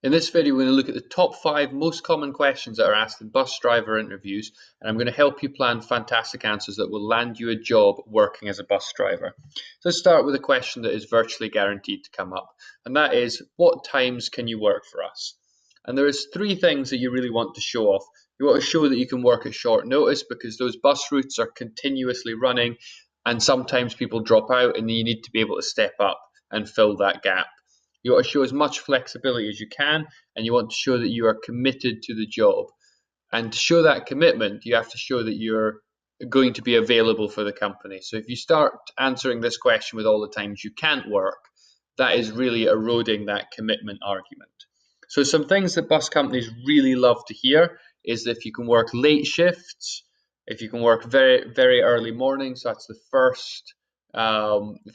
In this video, we're going to look at the top 5 most common questions that are asked in bus driver interviews, and I'm going to help you plan fantastic answers that will land you a job working as a bus driver. So let's start with a question that is virtually guaranteed to come up, and that is, what times can you work for us? And there is 3 things that you really want to show off. You want to show that you can work at short notice because those bus routes are continuously running, and sometimes people drop out and you need to be able to step up and fill that gap. You want to show as much flexibility as you can, and you want to show that you are committed to the job. And to show that commitment, you have to show that you're going to be available for the company. So if you start answering this question with all the times you can't work, that is really eroding that commitment argument. So some things that bus companies really love to hear is that if you can work late shifts, if you can work very, very early mornings, so that's the first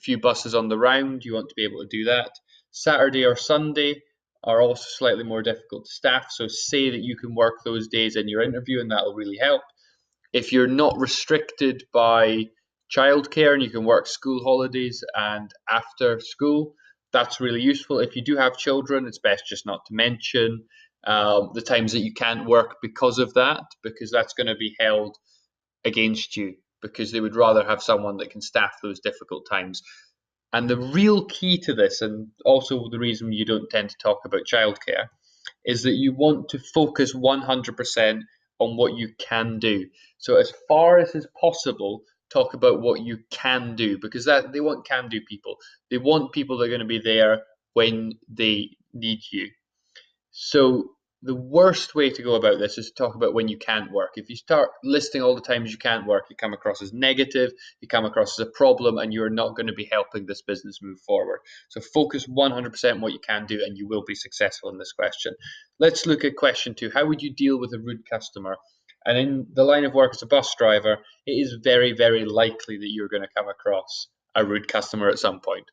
few buses on the round, you want to be able to do that. Saturday or Sunday are also slightly more difficult to staff, so say that you can work those days in your interview and that will really help. If you're not restricted by childcare and you can work school holidays and after school, that's really useful. If you do have children, it's best just not to mention the times that you can't work because of that, because that's going to be held against you, because they would rather have someone that can staff those difficult times. And the real key to this, and also the reason you don't tend to talk about childcare, is that you want to focus 100% on what you can do. So as far as is possible, talk about what you can do, because that they want can-do people. They want people that are going to be there when they need you. So the worst way to go about this is to talk about when you can't work. If you start listing all the times you can't work, you come across as negative, you come across as a problem, and you're not going to be helping this business move forward. So focus 100% on what you can do, and you will be successful in this question. Let's look at question 2. How would you deal with a rude customer? And in the line of work as a bus driver, it is very, very likely that you're going to come across a rude customer at some point.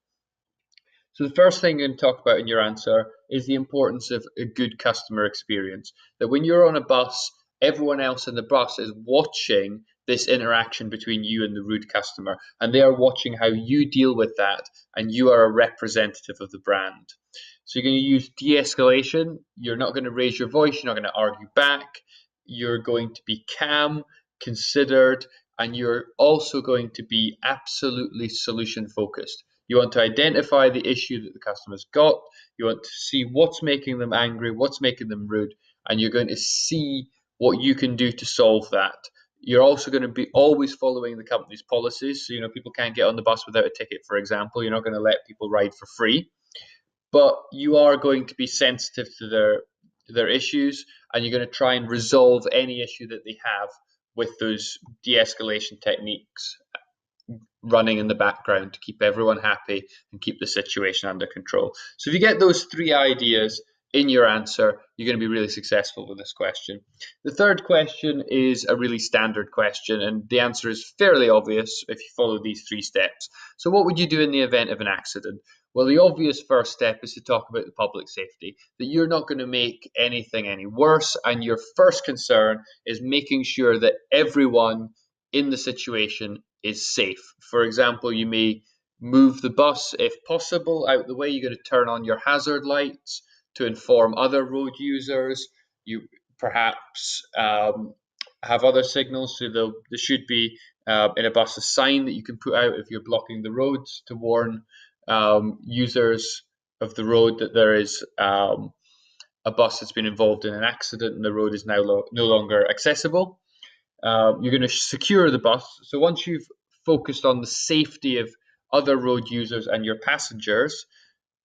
So the first thing you're going to talk about in your answer is the importance of a good customer experience. That when you're on a bus, everyone else in the bus is watching this interaction between you and the rude customer, and they are watching how you deal with that, and you are a representative of the brand. So you're going to use de-escalation. You're not going to raise your voice. You're not going to argue back. You're going to be calm, considered, and you're also going to be absolutely solution focused. You want to identify the issue that the customer's got. You want to see what's making them angry, what's making them rude, and you're going to see what you can do to solve that. You're also going to be always following the company's policies. So, people can't get on the bus without a ticket, for example. You're not going to let people ride for free. But you are going to be sensitive to their issues, and you're going to try and resolve any issue that they have with those de-escalation techniques running in the background to keep everyone happy and keep the situation under control. So if you get those 3 ideas in your answer, you're going to be really successful with this question. The third question is a really standard question, and the answer is fairly obvious if you follow these 3 steps. So what would you do in the event of an accident? Well, the obvious first step is to talk about the public safety, that you're not going to make anything any worse, and your first concern is making sure that everyone in the situation is safe. For example, you may move the bus, if possible, out the way. You're going to turn on your hazard lights to inform other road users. You perhaps have other signals, so there should be in a bus a sign that you can put out if you're blocking the roads to warn users of the road that there is a bus that's been involved in an accident and the road is now no longer accessible. You're going to secure the bus. So once you've focused on the safety of other road users and your passengers,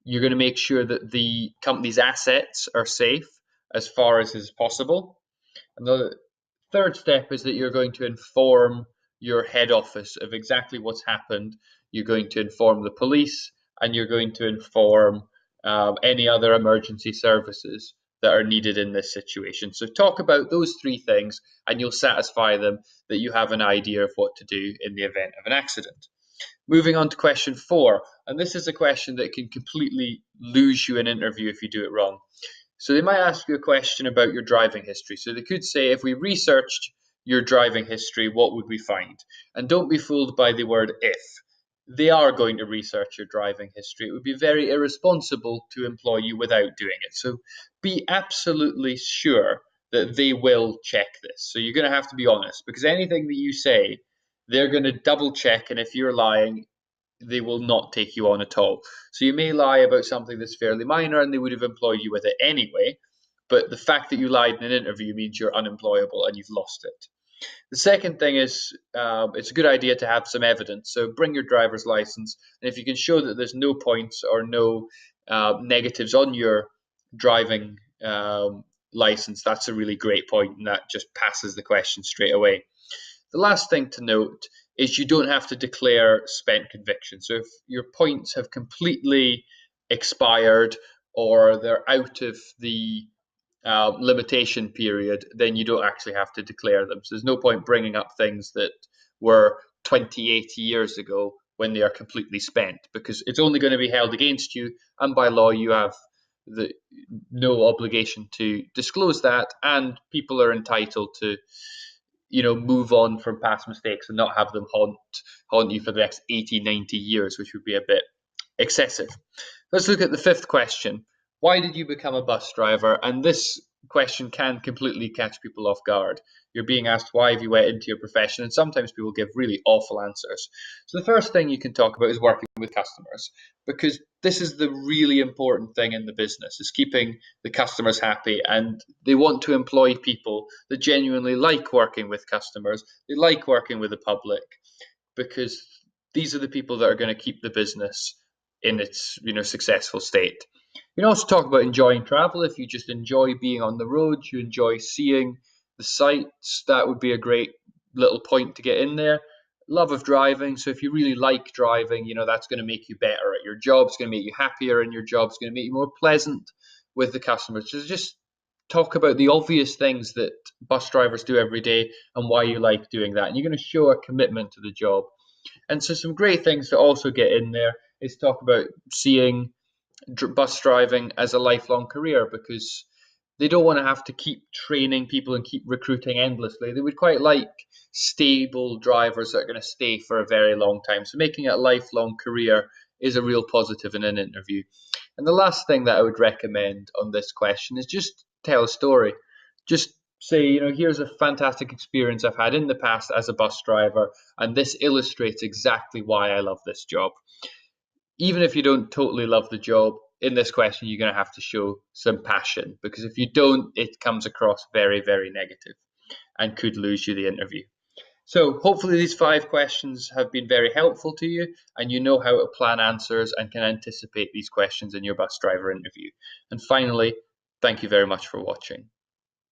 you're going to make sure that the company's assets are safe as far as is possible. And the third step is that you're going to inform your head office of exactly what's happened. You're going to inform the police, and you're going to inform any other emergency services that are needed in this situation. So talk about those 3 things, and you'll satisfy them that you have an idea of what to do in the event of an accident. Moving on to question 4, and this is a question that can completely lose you an interview if you do it wrong. So they might ask you a question about your driving history. So they could say, if we researched your driving history, what would we find? And don't be fooled by the word if. they are going to research your driving history. It would be very irresponsible to employ you without doing it. So be absolutely sure that they will check this. So you're going to have to be honest, because anything that you say, they're going to double check. And if you're lying, they will not take you on at all. So you may lie about something that's fairly minor and they would have employed you with it anyway. But the fact that you lied in an interview means you're unemployable and you've lost it. The second thing is it's a good idea to have some evidence. So bring your driver's license, and if you can show that there's no points or no negatives on your driving license, that's a really great point, and that just passes the question straight away. The last thing to note is you don't have to declare spent conviction. So if your points have completely expired or they're out of the limitation period, then you don't actually have to declare them. So there's no point bringing up things that were 20, 80 years ago when they are completely spent, because it's only going to be held against you, and by law you have no obligation to disclose that, and people are entitled to move on from past mistakes and not have them haunt you for the next 80, 90 years, which would be a bit excessive. Let's look at the fifth question. Why did you become a bus driver? And this question can completely catch people off guard. You're being asked why have you went into your profession, and sometimes people give really awful answers. So the first thing you can talk about is working with customers, because this is the really important thing in the business, is keeping the customers happy, and they want to employ people that genuinely like working with customers. They like working with the public, because these are the people that are going to keep the business in its successful state. You can also talk about enjoying travel. If you just enjoy being on the road, you enjoy seeing the sights, that would be a great little point to get in there. Love of driving. So if you really like driving, that's going to make you better at your job. It's going to make you happier in your job. It's going to make you more pleasant with the customers. So just talk about the obvious things that bus drivers do every day and why you like doing that. And you're going to show a commitment to the job. And so some great things to also get in there is talk about seeing bus driving as a lifelong career, because they don't want to have to keep training people and keep recruiting endlessly. They would quite like stable drivers that are going to stay for a very long time. So making it a lifelong career is a real positive in an interview. And the last thing that I would recommend on this question is just tell a story. Just say, here's a fantastic experience I've had in the past as a bus driver, and this illustrates exactly why I love this job. Even if you don't totally love the job, in this question, you're going to have to show some passion, because if you don't, it comes across very, very negative and could lose you the interview. So hopefully these 5 questions have been very helpful to you, and you know how to plan answers and can anticipate these questions in your bus driver interview. And finally, thank you very much for watching.